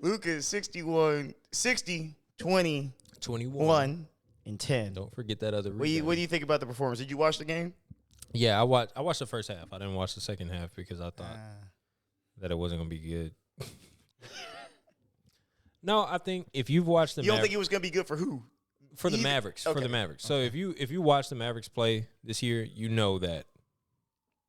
Lukas 60, 20, 21 and 10. Don't forget that other What do you think about the performance? Did you watch the game? Yeah, I watched the first half. I didn't watch the second half because I thought that it wasn't going to be good. No, I think if you've watched the You don't think it was going to be good for who? For the Mavericks. Okay. For the Mavericks. So if you watch the Mavericks play this year, you know that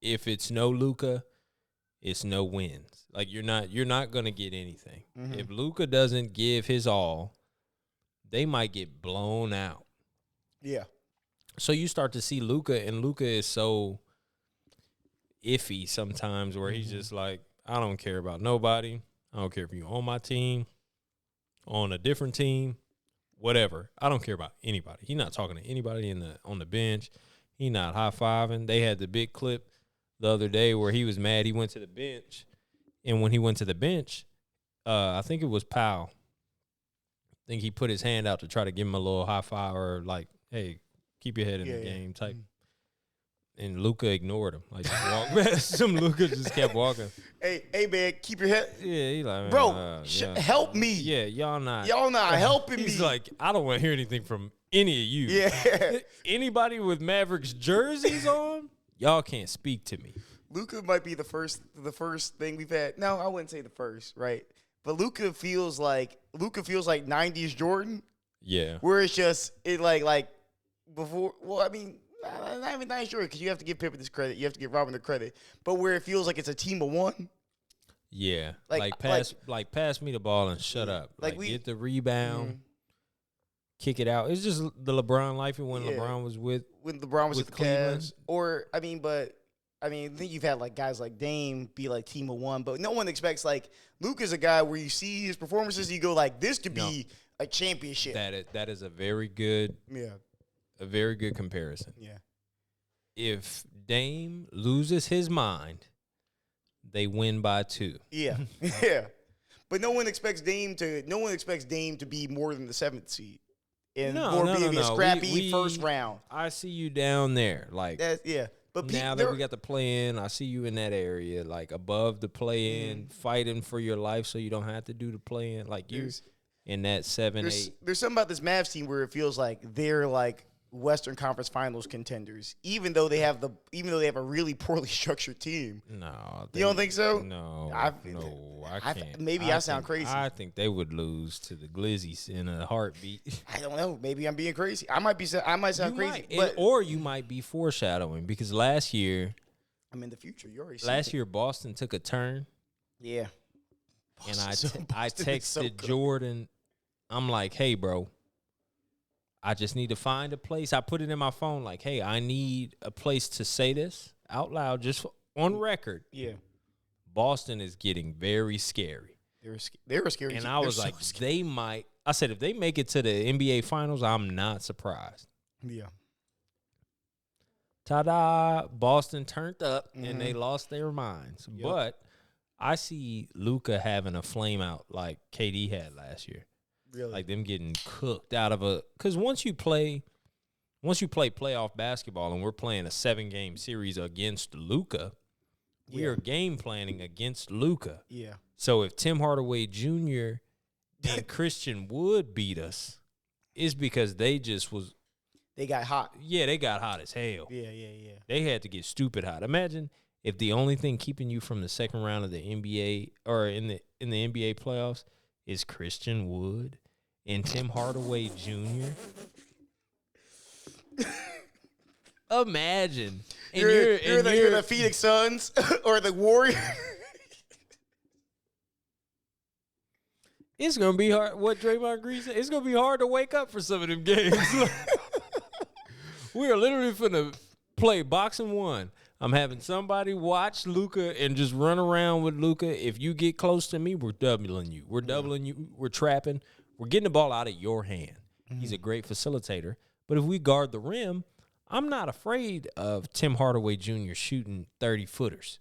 if it's no Luka, it's no wins. Like you're not going to get anything. Mm-hmm. If Luka doesn't give his all, they might get blown out. Yeah. So you start to see Luka, and Luka is so iffy sometimes where he's just like, I don't care about nobody. I don't care if you're on my team, on a different team, whatever. I don't care about anybody. He's not talking to anybody on the bench. He's not high-fiving. They had the big clip the other day where he was mad. He went to the bench, and when he went to the bench, I think it was Powell. I think he put his hand out to try to give him a little high five or like, hey, keep your head in the game type. And Luka ignored him. Like, just walked past him. Luka just kept walking. Hey, man, keep your head. Yeah, he like, bro, help me. Yeah, y'all not helping me. He's like, I don't want to hear anything from any of you. Yeah. Anybody with Mavericks jerseys on, y'all can't speak to me. Luka might be the first thing we've had. No, I wouldn't say the first, right? But Luka feels like 90s Jordan. Yeah. Where it's just like before. Well, I mean, not even 90s Jordan because you have to give Pippen this credit. You have to give Robin the credit. But where it feels like it's a team of one. Yeah. Like pass me the ball and shut up. Like get the rebound, kick it out. It's just the LeBron life when LeBron was with the Cleveland. Cavs. Or I think you've had like guys like Dame be like team of one, but no one expects like Luka's a guy where you see his performances, you go like this could be a championship. That is a very good comparison. Yeah. If Dame loses his mind, they win by 2. Yeah. Yeah. But no one expects Dame to be more than the 7th seed. And be a scrappy first round. I see you down there. Like But now that we got the play in, I see you in that area, like above the play in, fighting for your life so you don't have to do the play in. Like you in that 7-8. There's something about this Mavs team where it feels like they're like Western Conference Finals contenders, even though they have a really poorly structured team. No, you don't think so? No, I can't. Maybe I sound crazy. I think they would lose to the Glizzies in a heartbeat. I don't know. Maybe I'm being crazy. I might sound crazy, or you might be foreshadowing because last year, I'm in the future. You already. Last year, Boston took a turn. Yeah. And I texted Jordan. I'm like, hey, bro. I just need to find a place. I put it in my phone like, hey, I need a place to say this out loud, just on record. Yeah. Boston is getting very scary. They were scary. And I was like, they might. I said, if they make it to the NBA Finals, I'm not surprised. Yeah. Ta-da. Boston turned up, and they lost their minds. Yep. But I see Luka having a flame out like KD had last year. Really? Like them getting cooked out of because once you play playoff basketball and we're playing a 7-game series against Luka, we are game planning against Luka. Yeah. So if Tim Hardaway Jr. and Christian Wood beat us, it's because they got hot. Yeah, they got hot as hell. Yeah. They had to get stupid hot. Imagine if the only thing keeping you from the second round of the NBA or in the NBA playoffs is Christian Wood and Tim Hardaway Jr. Imagine. And you're the Phoenix Suns or the Warriors. It's going to be hard. What Draymond Green said, it's going to be hard to wake up for some of them games. We are literally finna play boxing one. I'm having somebody watch Luka and just run around with Luka. If you get close to me, we're doubling you. We're doubling you. We're trapping. We're getting the ball out of your hand. He's a great facilitator. But if we guard the rim, I'm not afraid of Tim Hardaway Jr. shooting 30-footers.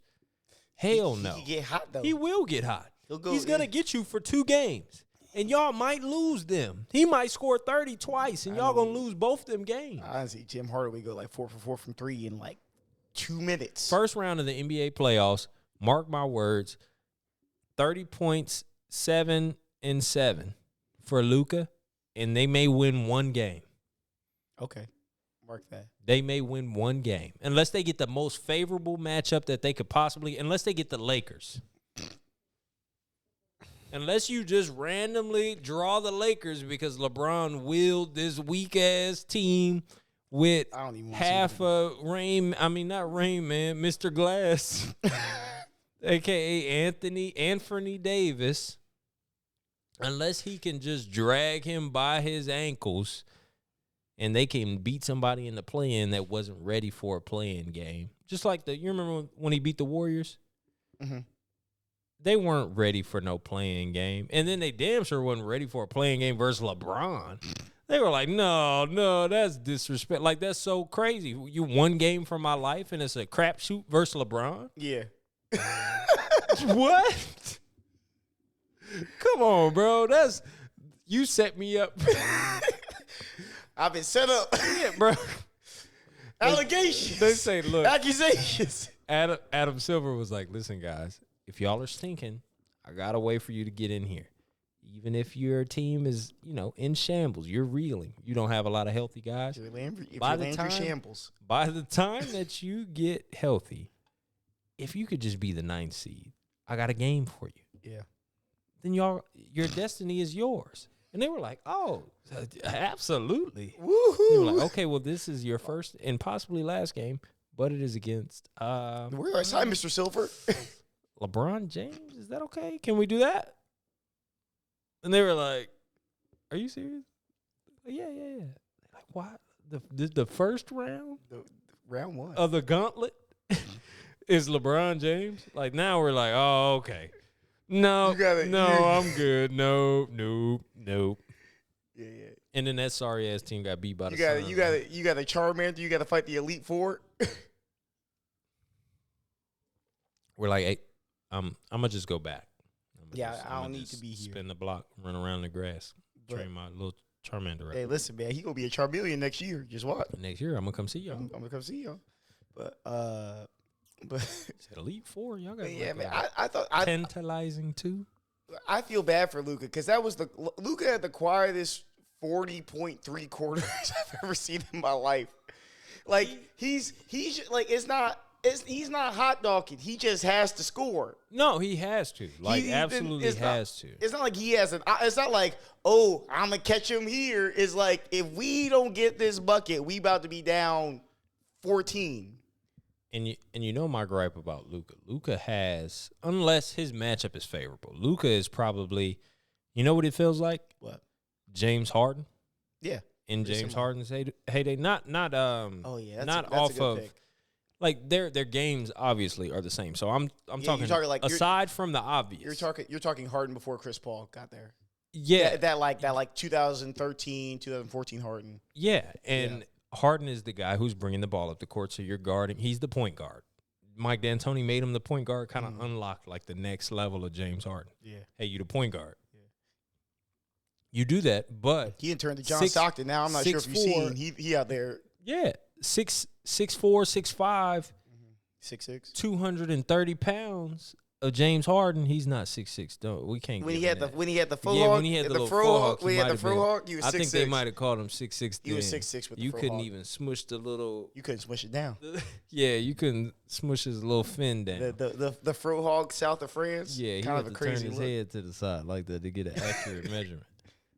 Hell no. He can get hot, though. He will get hot. He's going to get you for 2 games. And y'all might lose them. He might score 30 twice, and y'all going to lose both them games. I see Tim Hardaway go like 4 for 4 from 3 in like 2 minutes. First round of the NBA playoffs, mark my words, 30 points, 7 7 for Luka, and they may win one game. Okay. Mark that. They may win one game. Unless they get the most favorable matchup that they could possibly, unless they get the Lakers. Unless you just randomly draw the Lakers because LeBron willed this weak-ass team with half a Rain, not Rain Man, Mr. Glass, a.k.a. Anthony Davis. Unless he can just drag him by his ankles and they can beat somebody in the play-in that wasn't ready for a play-in game. Just like you remember when he beat the Warriors? Mm-hmm. They weren't ready for no play-in game. And then they damn sure wasn't ready for a play-in game versus LeBron. They were like, no, that's disrespect. Like, that's so crazy. You one game from my life and it's a crapshoot versus LeBron? Yeah. What? Come on, bro. You set me up. I've been set up. Yeah, bro. Allegations. They say, look. Accusations. Adam Silver was like, listen, guys, if y'all are stinking, I got a way for you to get in here. Even if your team is, in shambles, you're reeling. You don't have a lot of healthy guys. By the time that you get healthy, if you could just be the 9th seed, I got a game for you. Yeah. Then your destiny is yours. And they were like, oh, absolutely. Woohoo. They were like, okay, well, this is your first and possibly last game, but it is against where do I sign, Mr. Silver? LeBron James. Is that okay? Can we do that? And they were like, are you serious? Like, yeah. Like, what? The first round? Round 1. Of the gauntlet is LeBron James? Like, now we're like, oh, okay. No, I'm good. Nope. Yeah. And then that sorry ass team got beat by the Suns. Suns. You got a Charmander. You got to fight the Elite Four. We're like, hey, I'm gonna just go back. I don't need to be here. Spin the block, run around the grass, train my little Charmander. Hey, listen, man, he gonna be a Charmeleon next year. Just what? Next year, I'm gonna come see y'all. I'm gonna come see y'all. But said Elite Four, y'all got. Yeah, man. I thought tantalizing too. I feel bad for Luka because that was Luka had the quietest 40.3 quarters I've ever seen in my life. Like he's like he's not hot dogging. He just has to score. No, he has to. Like absolutely has to. It's not like he has it's not like, oh, I'm gonna catch him here. It's like if we don't get this bucket, we about to be down 14. And you know my gripe about Luka. Luka has, unless his matchup is favorable, Luka is probably, you know what it feels like? What? James Harden. Yeah. In James Harden's heyday, not oh yeah, not off of pick. Like their games obviously are the same. So I'm talking like aside from the obvious. You're talking Harden before Chris Paul got there. Yeah, that like 2013, 2014 Harden. Yeah, and Harden is the guy who's bringing the ball up the court, so you're guarding. He's the point guard. Mike D'Antoni made him the point guard, kind of unlocked like the next level of James Harden. Yeah. Hey, you the point guard. Yeah. You do that, but he turned to John Stockton. Now I'm not sure if you've seen he out there. Yeah, 6'4", 6'5", 6'6", 230 pounds. James Harden, he's not 6'6". Don't we can't. When he had the faux hawk, when he had the faux hawk, he was 6'6". I think they might have called him 6'6". He was 6'6" with the you faux couldn't hawk. even smush the little. You couldn't smush it down. Yeah, you couldn't smush his little fin down. The faux hawk south of France. Yeah, he kind had of a to crazy turn his look. head to the side like that to get an accurate measurement.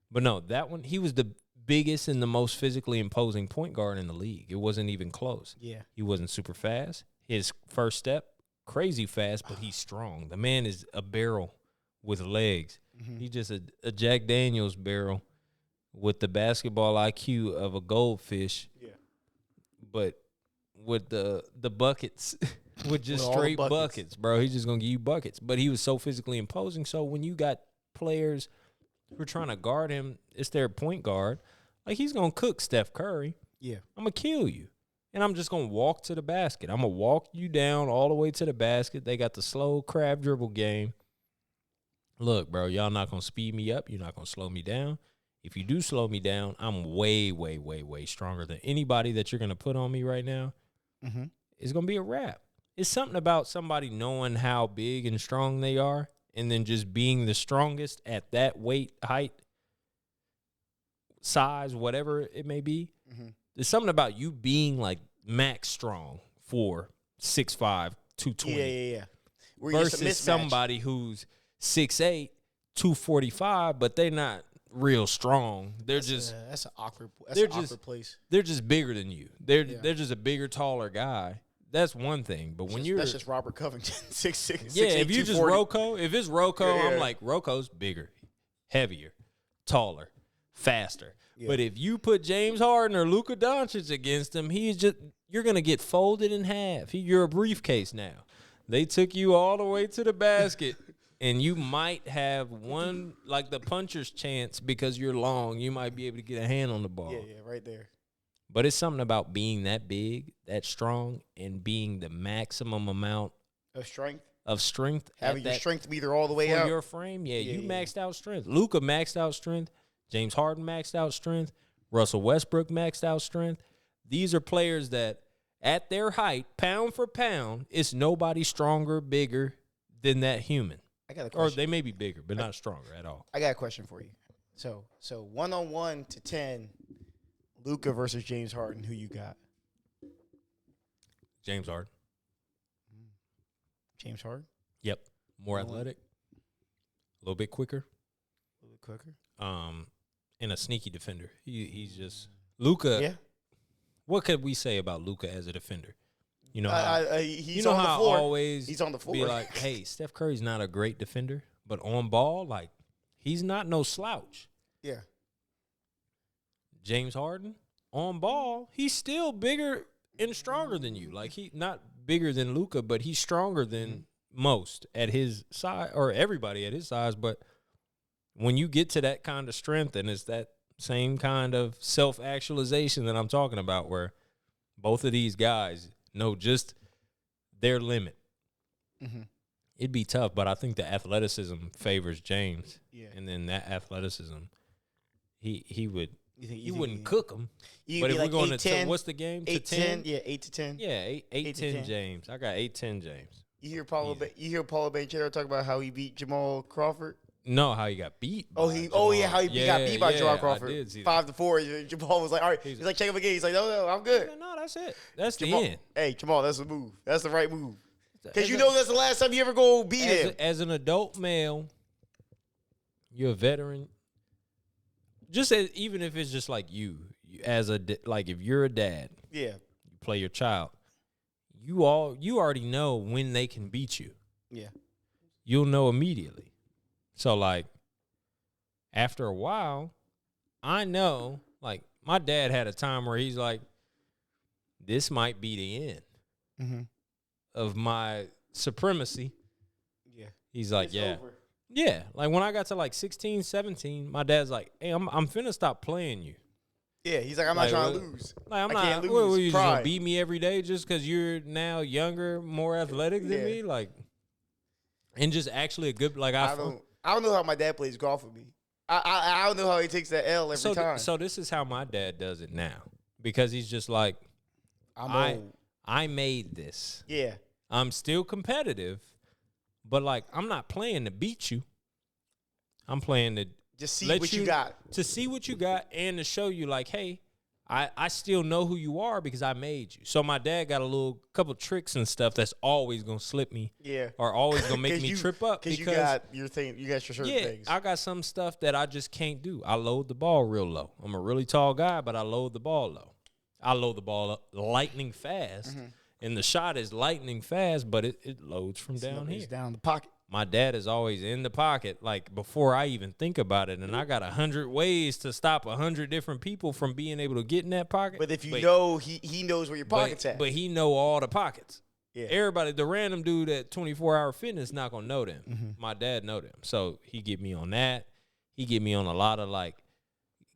But no, that one he was the biggest and the most physically imposing point guard in the league. It wasn't even close. Yeah, he wasn't super fast. His first step. Crazy fast, but he's strong. The man is a barrel with legs. Mm-hmm. He's just a Jack Daniels barrel with the basketball IQ of a goldfish. Yeah. But with the buckets, with just straight buckets, bro. He's just going to give you buckets. But he was so physically imposing. So when you got players who are trying to guard him, it's their point guard. Like, he's going to cook Steph Curry. Yeah. I'm going to kill you. And I'm just going to walk to the basket. I'm going to walk you down all the way to the basket. They got the slow crab dribble game. Look, bro, y'all not going to speed me up. You're not going to slow me down. If you do slow me down, I'm way, way, way, way stronger than anybody that you're going to put on me right now. Mm-hmm. It's going to be a wrap. It's something about somebody knowing how big and strong they are and then just being the strongest at that weight, height, size, whatever it may be. There's something about you being like max strong for 6'5", 220. Yeah. Versus somebody who's 6'8", 245, but they're not real strong. That's an awkward place. They're just bigger than you. They're just a bigger, taller guy. That's one thing. But when that's just Robert Covington, 6'6". Yeah, if you just Rocco, if it's Rocco, I'm like Rocco's bigger, heavier, taller, faster. Yeah. But if you put James Harden or Luka Doncic against him, you're gonna get folded in half. You're a briefcase now. They took you all the way to the basket. And you might have one, like the puncher's chance because you're long. You might be able to get a hand on the ball. Yeah, right there. But it's something about being that big, that strong, and being the maximum amount of strength. Having your strength be there all the way out. For your frame, you maxed out strength. Luka maxed out strength. James Harden maxed out strength. Russell Westbrook maxed out strength. These are players that, at their height, pound for pound, it's nobody stronger, bigger than that human. I got a question. Or they may be bigger, but not stronger at all. I got a question for you. So 1-on-1 to 10, Luka versus James Harden. Who you got? James Harden. James Harden. Yep. More athletic. A little bit quicker. And a sneaky defender. He's just Luka. Yeah. What could we say about Luka as a defender? You know, he's on the floor. Always he's on the floor. Be like, hey, Steph Curry's not a great defender, but on ball, like, he's not no slouch. Yeah. James Harden, on ball, he's still bigger and stronger than you. Like, he not bigger than Luka, but he's stronger than most at his size, or everybody at his size. But when you get to that kind of strength, and it's that same kind of self-actualization that I'm talking about, where both of these guys know just their limit. It'd be tough, but I think the athleticism favors James. Yeah. And then that athleticism, he wouldn't cook him. But if we're going to what's the game? 8-10? Yeah, 8-10. Yeah, 8-10 James. I got 8-10 James. You hear Paulo Banchero talk about how he beat Jamal Crawford? No, how he got beat. How he got beat by Jamal Crawford. 5-4. Jamal was like, all right. He's like, check him again. He's like, no, I'm good. No, that's it. That's Jamal, the end. Hey, Jamal, that's the move. That's the right move. Because you know that's the last time you ever go beat him. As an adult male, you're a veteran. Even if it's just like you as like if you're a dad, you play your child, you already know when they can beat you. Yeah, you'll know immediately. So like after a while, I know like my dad had a time where he's like, this might be the end of my supremacy. Yeah, he's like, it's yeah. over. Yeah, like when I got to like 16, 17, my dad's like, hey, I'm finna stop playing you. Yeah, he's like, I'm not trying to lose. Like, I can't lose. What, you just gonna beat me every day just because you're now younger, more athletic than me? Like, and just actually a good, like, I don't know how my dad plays golf with me. I don't know how he takes that L every time. So this is how my dad does it now. Because he's just like, I made this. Yeah. I'm still competitive. But, like, I'm not playing to beat you. I'm playing to just see what you got. To see what you got and to show you, like, hey, I still know who you are because I made you. So my dad got a couple tricks and stuff that's always going to slip me. Yeah. Or always going to make me trip up. Because you got your thing. You got your certain things. I got some stuff that I just can't do. I load the ball real low. I'm a really tall guy, but I load the ball low. I load the ball up lightning fast. And the shot is lightning fast, but it loads from down here. It's down the pocket. My dad is always in the pocket, like, before I even think about it. And I got 100 ways to stop 100 different people from being able to get in that pocket. But if you know, he knows where your pocket's at. But he know all the pockets. Yeah. Everybody, the random dude at 24-hour fitness not going to know them. My dad know them. So he get me on that. He get me on a lot of, like,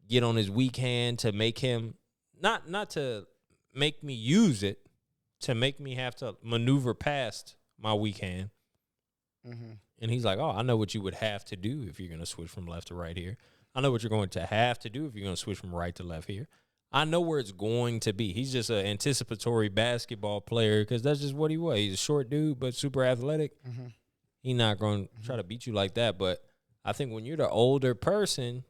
get on his weak hand to make him, not to make me use it, to make me have to maneuver past my weak hand. And he's like, oh, I know what you would have to do if you're going to switch from left to right here. I know what you're going to have to do if you're going to switch from right to left here. I know where it's going to be. He's just an anticipatory basketball player because that's just what he was. He's a short dude, but super athletic. He not going to try to beat you like that. But I think when you're the older person,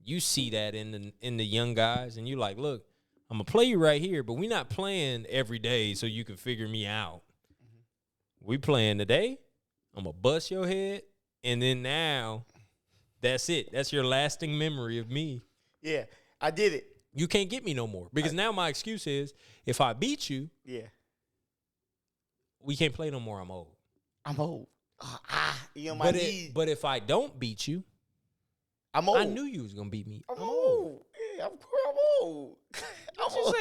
you see that in the young guys, and you like, look, I'm gonna play you right here, but we not playing every day so you can figure me out. We playing today. I'm gonna bust your head, and then now, that's it. That's your lasting memory of me. Yeah, I did it. You can't get me no more because now my excuse is if I beat you, we can't play no more. I'm old. I'm old. My knee. But if I don't beat you, I'm old. I knew you was gonna beat me. I'm old. Yeah, I'm old.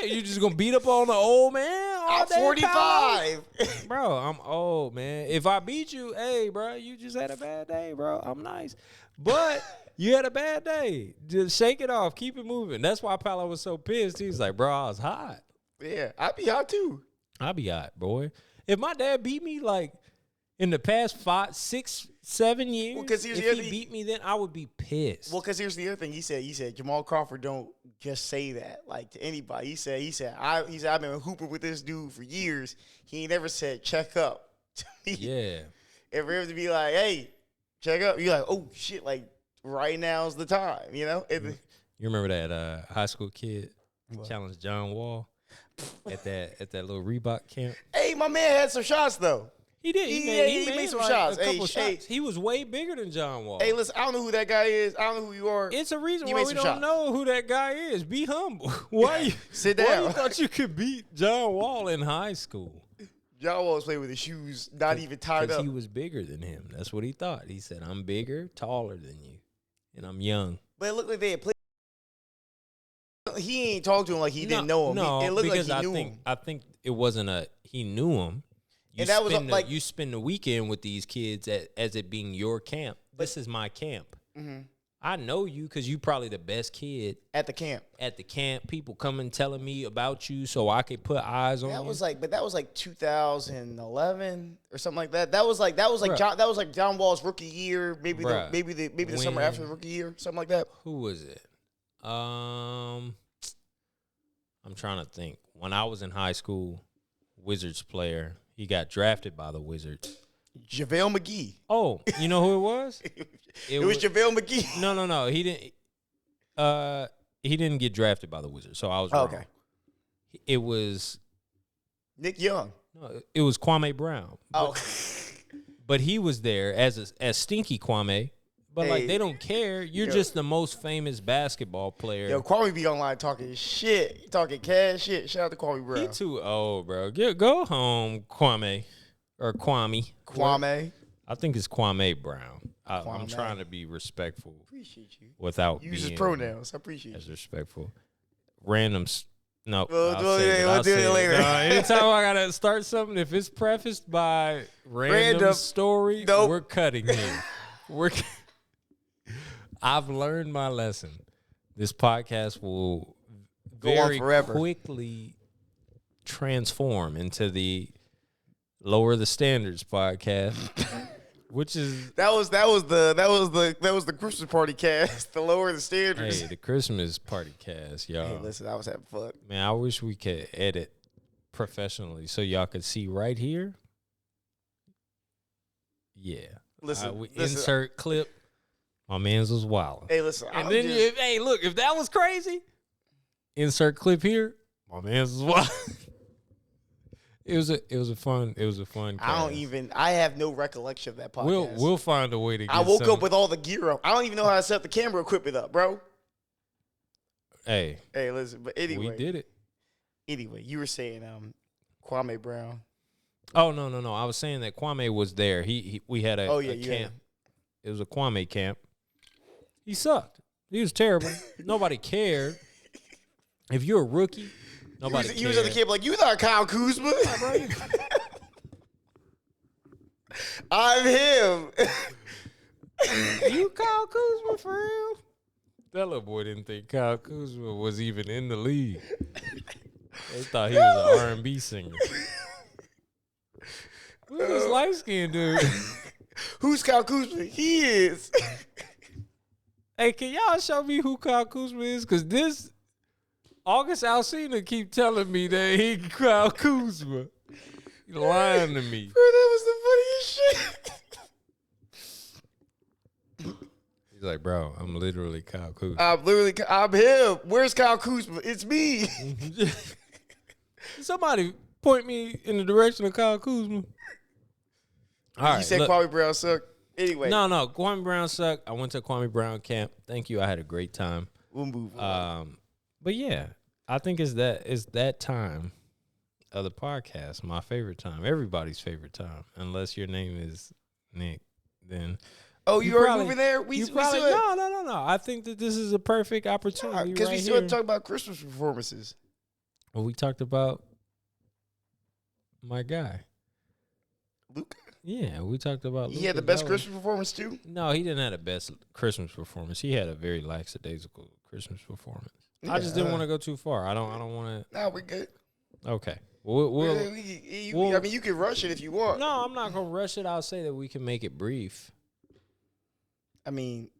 You just gonna beat up on the old man? I'm 45. Bro, I'm old, man. If I beat you, hey, bro, you just had a bad day, bro. I'm nice. But you had a bad day. Just shake it off. Keep it moving. That's why Paolo was so pissed. He was like, bro, I was hot. Yeah, I'd be hot too. I'd be hot, boy. If my dad beat me, like, in the past 5, 6, 7 years, if he beat me, then I would be pissed. Well, because here's the other thing. He said Jamal Crawford don't just say that like to anybody. He said I've been hooping with this dude for years. He ain't never said check up to me. Yeah. If we have to be like, hey, check up, you're like, oh shit, like right now's the time, you know? You remember that high school kid challenged John Wall at that little Reebok camp? Hey, my man had some shots though. He did. He made some shots. A couple shots. He was way bigger than John Wall. Hey, listen, I don't know who that guy is. I don't know who you are. It's a reason why we don't know who that guy is. Be humble. Why sit down? Why you thought you could beat John Wall in high school? John Wall was playing with his shoes not even tied up. He was bigger than him. That's what he thought. He said, I'm bigger, taller than you, and I'm young. But it looked like they had played. He ain't talked to him like he didn't know him. No, it looked because like he knew him. I think it wasn't he knew him. You spend the weekend with these kids as it being your camp. This is my camp. Mm-hmm. I know you because you probably the best kid at the camp. People coming telling me about you so I could put eyes on you. That was like 2011 or something like that. That was like John Wall's rookie year. Maybe the summer after the rookie year, something like that. Who was it? I'm trying to think. When I was in high school, Wizards player. He got drafted by the Wizards. JaVale McGee. Oh, you know who it was? It was JaVale McGee. No. He didn't get drafted by the Wizards, so I was wrong. Okay. It was Nick Young. No, it was Kwame Brown. But he was there as Stinky Kwame. But, they don't care. You're just the most famous basketball player. Yo, Kwame be online talking shit, talking cash shit. Shout out to Kwame Brown. He too old, bro. Go home, Kwame. Or Kwame. Kwame. I think it's Kwame Brown. I'm trying to be respectful. Appreciate you. Without use his pronouns. I appreciate as you. respectful. Randoms. No, we'll do it later. Anytime I gotta start something, if it's prefaced by random story, we're cutting here. I've learned my lesson. This podcast will very quickly transform into the Lower the Standards podcast, which is that was the Christmas party cast, the Lower the Standards. Hey, the Christmas party cast, y'all. Hey, listen, I was having fun. Man, I wish we could edit professionally so y'all could see right here. Yeah. Listen, insert clip. My man's was wild. Hey, listen. If that was crazy, insert clip here. My man's was wild. It was a fun cast. I have no recollection of that podcast. We'll find a way to get I woke up with all the gear up. I don't even know how to set the camera equipment up, bro. Hey, listen, but anyway. We did it. Anyway, you were saying Kwame Brown. Oh, no. I was saying that Kwame was there. We had a camp. Yeah. It was a Kwame camp. He sucked. He was terrible. Nobody cared. If you're a rookie, nobody cared. He was at the camp like, you thought Kyle Kuzma? I'm him. You Kyle Kuzma for real? That little boy didn't think Kyle Kuzma was even in the league. They thought he was an R&B singer. Who's this light-skinned dude? Who's Kyle Kuzma? He is. Hey, can y'all show me who Kyle Kuzma is? Because this August Alsina keep telling me that he Kyle Kuzma. He lying to me. Bro, that was the funniest shit. He's like, bro, I'm literally Kyle Kuzma. I'm him. Where's Kyle Kuzma? It's me. Somebody point me in the direction of Kyle Kuzma. All right, you said Kwame Brown sucked. Anyway. No, Kwame Brown sucked. I went to Kwame Brown camp. Thank you. I had a great time. We'll move on. But yeah, I think it's that time of the podcast, my favorite time, everybody's favorite time, unless your name is Nick. Then you already moving there? We still no. I think that this is a perfect opportunity because we still have to talk about Christmas performances. Well, we talked about my guy, Luke. Yeah, we talked about. He had the best Christmas performance too. No, he didn't have the best Christmas performance. He had a very lackadaisical Christmas performance. Yeah, I just didn't want to go too far. I don't want to. No, we're good. Okay. I mean, you can rush it if you want. No, I'm not gonna rush it. I'll say that we can make it brief. I mean,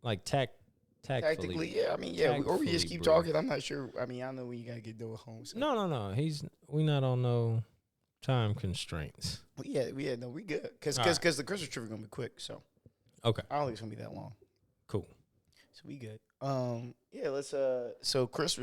like tactfully. Yeah. I mean, yeah. Or we just keep talking. I'm not sure. I mean, I know when you gotta get done with home. So. No. We not on no time constraints. We good. Because the Christmas trip is gonna be quick. So okay, I don't think it's gonna be that long. Cool. So we good. Yeah. Let's. So Christmas.